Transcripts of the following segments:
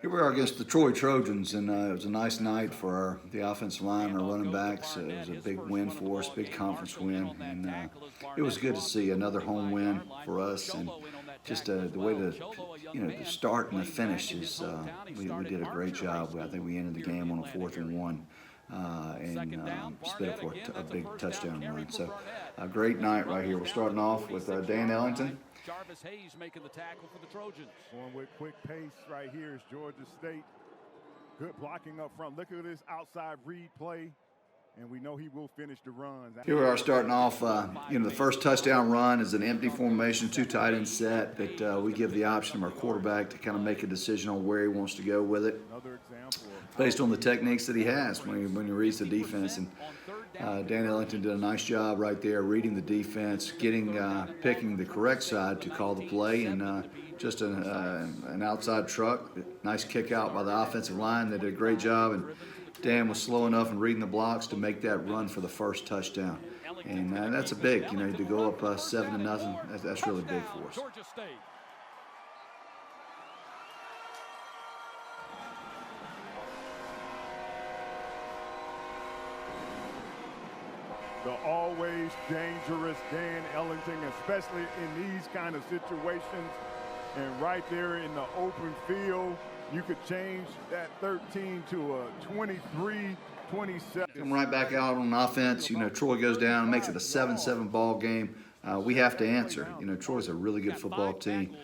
Here we are against the Troy Trojans, and it was a nice night for the offensive line and our running backs. It was a big win for us, big conference win, and it was good to see another home win for us. And just the way the start and the finish is, we did a great job. I think we ended the game on a 4th and 1. And spit up for a big touchdown run. So a great night right here. We're starting off with Dan Ellington. Jarvis Hayes making the tackle for the Trojans. Going with quick pace right here is Georgia State. Good blocking up front. Look at this outside read play, and we know he will finish the runs. Here we are starting off. The first touchdown run is an empty formation, 2 tight end set that we give the option of our quarterback to kind of make a decision on where he wants to go with it, based on the techniques that he has when he reads the defense. And Dan Ellington did a nice job right there reading the defense, picking the correct side to call the play, and just an outside truck. Nice kick out by the offensive line. They did a great job, and Dan was slow enough in reading the blocks to make that run for the first touchdown. And that's a big, to go up 7-0, that's really big for us. The always dangerous Dan Ellington, especially in these kind of situations. And right there in the open field, you could change that 13 to a 23, 27. Come right back out on offense. Troy goes down and makes it a 7-7 ball game. We have to answer. Troy's a really good football team.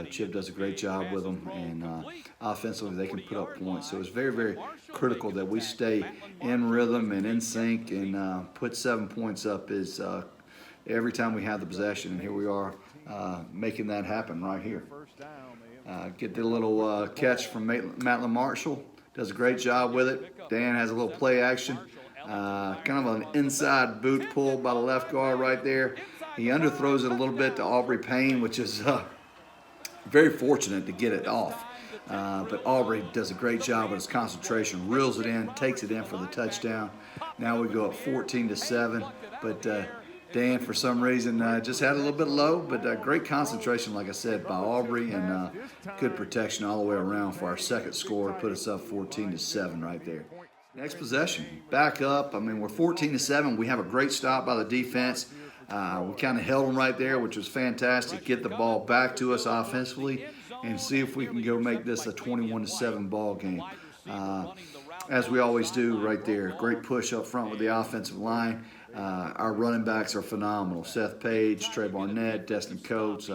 Chip does a great job with them, and offensively they can put up points. So it's very, very critical that we stay in rhythm and in sync and put 7 points up every time we have the possession. And here we are making that happen right here. Get the little catch from Matlin Marshall. Does a great job with it. Dan has a little play action. Kind of an inside boot pull by the left guard right there. He underthrows it a little bit to Aubrey Payne, which is very fortunate to get it off. But Aubrey does a great job with his concentration, reels it in, takes it in for the touchdown. Now we go up 14-7, but Dan, for some reason, just had a little bit low, but great concentration, like I said, by Aubrey, and good protection all the way around for our second score to put us up 14-7 right there. Next possession, back up. We're 14-7. We have a great stop by the defense. We kind of held them right there, which was fantastic. Get the ball back to us offensively and see if we can go make this a 21-7 ball game. As we always do right there. Great push up front with the offensive line. Our running backs are phenomenal. Seth Page, Trey Barnett, Destin Coates,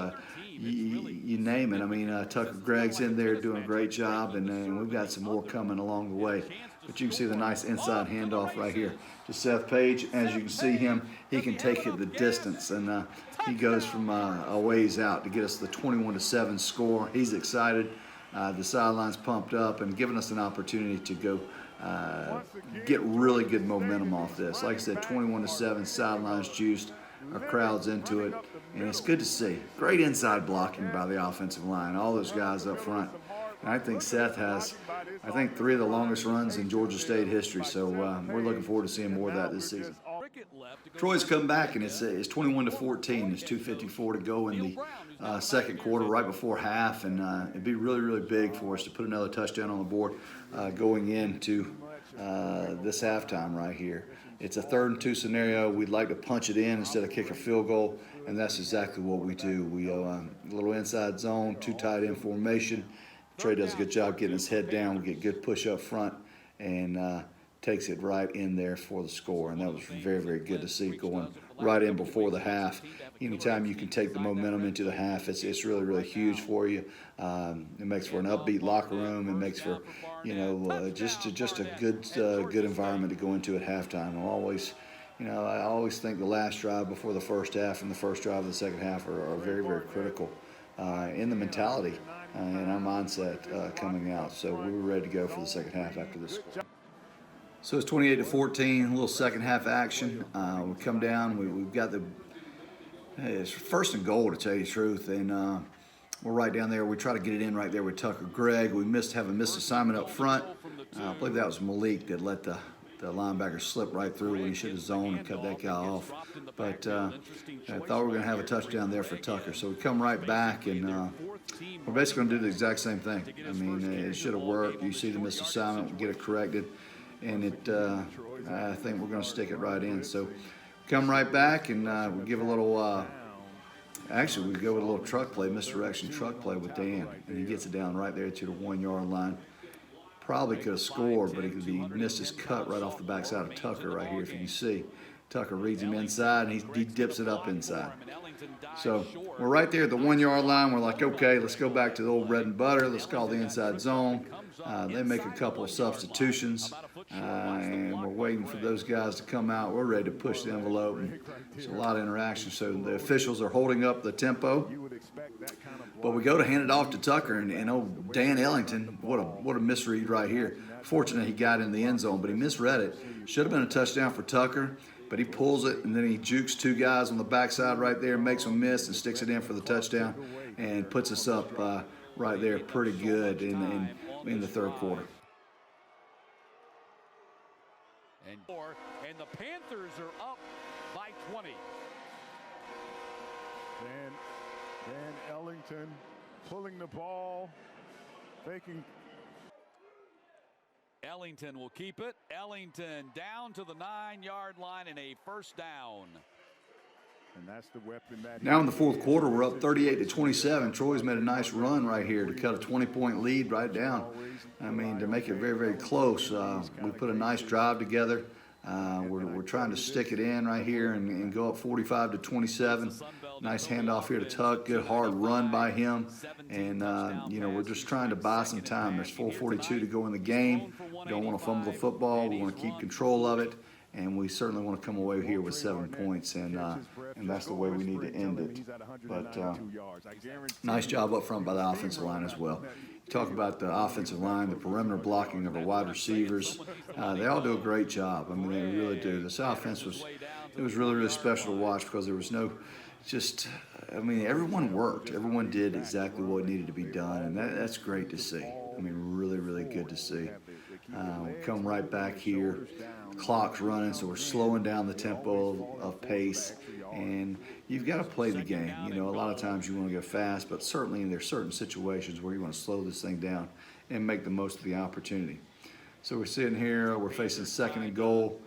you name it. Tucker Gregg's in there doing a great job, and we've got some more coming along the way. But you can see the nice inside handoff right here to Seth Page. As you can see him, he can take it the distance, and he goes from a ways out to get us the 21-7 score. He's excited. The sideline's pumped up and giving us an opportunity to go get really good momentum off this. Like I said, 21-7, sidelines juiced, our crowd's into it, and it's good to see. Great inside blocking by the offensive line, all those guys up front. And I think Seth has, 3 of the longest runs in Georgia State history, so we're looking forward to seeing more of that this season. Troy's come back, and it's 21-14. There's 2:54 to go in the second quarter, right before half, and it'd be really, really big for us to put another touchdown on the board going into this halftime right here. It's a 3rd and 2 scenario. We'd like to punch it in instead of kick a field goal, and that's exactly what we do. We a little inside zone, 2 tight end formation. Trey does a good job getting his head down. We get good push up front, and takes it right in there for the score, and that was very, very good to see going right in before the half. Anytime you can take the momentum into the half, it's really, really huge for you. It makes for an upbeat locker room. It makes for, just a good environment to go into at halftime. I always think the last drive before the first half and the first drive of the second half are very, very critical in the mentality and our mindset coming out. So we were ready to go for the second half after this score. So it's 28-14, a little second half action. We come down, we've got it's 1st and goal, to tell you the truth, and we're right down there. We try to get it in right there with Tucker Gregg. We have a missed assignment up front. I believe that was Malik that let the linebacker slip right through when he should have zoned and cut that guy off. But I thought we were going to have a touchdown there for Tucker. So we come right back, and We're basically going to do the exact same thing. I mean, it should have worked. You see the missed assignment, we'll get it corrected, and I think we're going to stick it right in. So come right back, and we'll give a little, actually, we go with a little truck play, misdirection truck play with Dan, and he gets it down right there to the 1 yard line. Probably could have scored, but he missed his cut right off the backside of Tucker right here, if you can see. Tucker reads him inside, and he dips it up inside. So we're right there at the 1 yard line. We're like, okay, let's go back to the old bread and butter. Let's call the inside zone. They make a couple of substitutions, and we're waiting for those guys to come out. We're ready to push the envelope, and there's a lot of interaction. So the officials are holding up the tempo. But we go to hand it off to Tucker, and old Dan Ellington, what a misread right here. Fortunately, he got in the end zone, but he misread it. Should have been a touchdown for Tucker, but he pulls it, and then he jukes two guys on the backside right there, makes them miss, and sticks it in for the touchdown, and puts us up right there pretty good in the third quarter. And the Panthers are up by 20. Dan Ellington pulling the ball, faking. Ellington will keep it. Ellington down to the 9 yard line and a first down. And that's the weapon that now in the fourth quarter, we're up 38-27. Troy's made a nice run right here to cut a 20-point lead right down. I mean, to make it very, very close. We put a nice drive together. We're trying to stick it in right here and go up 45-27. Nice handoff here to Tuck. Good hard run by him. And, we're just trying to buy some time. There's 4:42 to go in the game. We don't want to fumble the football. We want to keep control of it. And we certainly want to come away here with 7 points. And that's the way we need to end it. But nice job up front by the offensive line as well. Talk about the offensive line, the perimeter blocking of our wide receivers. They all do a great job. I mean, they really do. This offense was really, really special to watch because there was no everyone worked. Everyone did exactly what needed to be done, and that's great to see. I mean, really, really good to see. We come right back here. The clock's running, so we're slowing down the tempo of pace. And you've got to play the game. A lot of times you want to go fast, but certainly there's certain situations where you want to slow this thing down and make the most of the opportunity. So we're sitting here, we're facing 2nd and goal,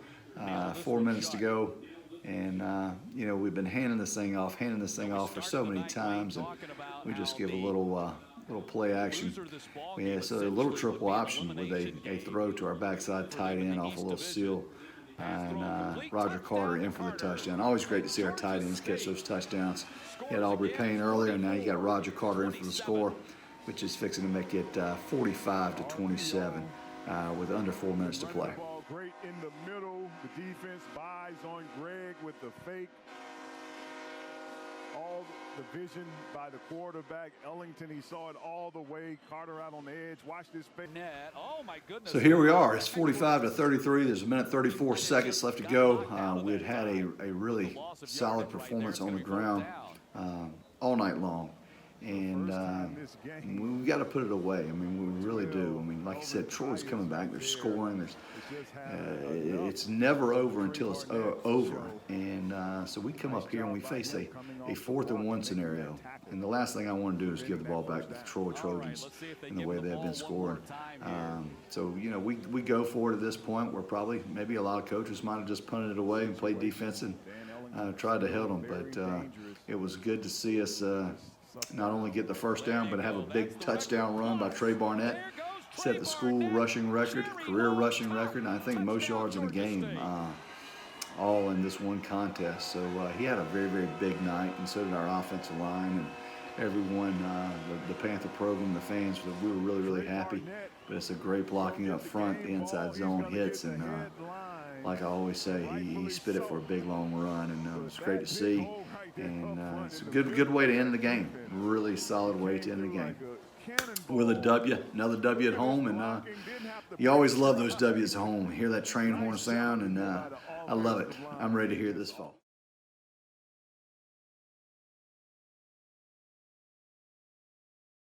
4 minutes to go. And, we've been handing this thing off for so many times, and we just give a little play action. So a little triple option with a throw to our backside tight end off a little seal. And Roger Carter in for the touchdown. Always great to see our tight ends catch those touchdowns. He had Aubrey Payne earlier, and now you got Roger Carter in for the score, which is fixing to make it 45-27 with under 4 minutes to play. Great in the middle. The defense buys on Greg with the fake. All the vision by the quarterback. Ellington, he saw it all the way. Carter out on the edge. Watch this fake. Oh my goodness. So here we are. It's 45-33. There's a minute 34 seconds left to go. We had a really solid performance on the ground all night long. And we've got to put it away. I mean, we really do. I mean, like you said, Troy's coming back. They're scoring. It's never over until it's over. And so we come up here and we face a 4th and 1 scenario. And the last thing I want to do is give the ball back to the Troy Trojans in the way they've been scoring. So, we go for it at this point. Maybe a lot of coaches might have just punted it away and played defense and tried to help them. But it was good to see us not only get the first down, but have a big touchdown run by Trey Barnett. Set the school rushing record, career rushing record, and I think most yards in a game, all in this one contest. So he had a very, very big night, and so did our offensive line and everyone, the Panther program, the fans. We were really, really happy. But it's a great blocking up front. The inside zone hits, and like I always say, he spit it for a big, long run, and it was great to see. And it's a good way to end the game. Really solid way to end the game. With a W, another W at home, and you always love those W's at home. Hear that train horn sound, and I love it. I'm ready to hear it this fall.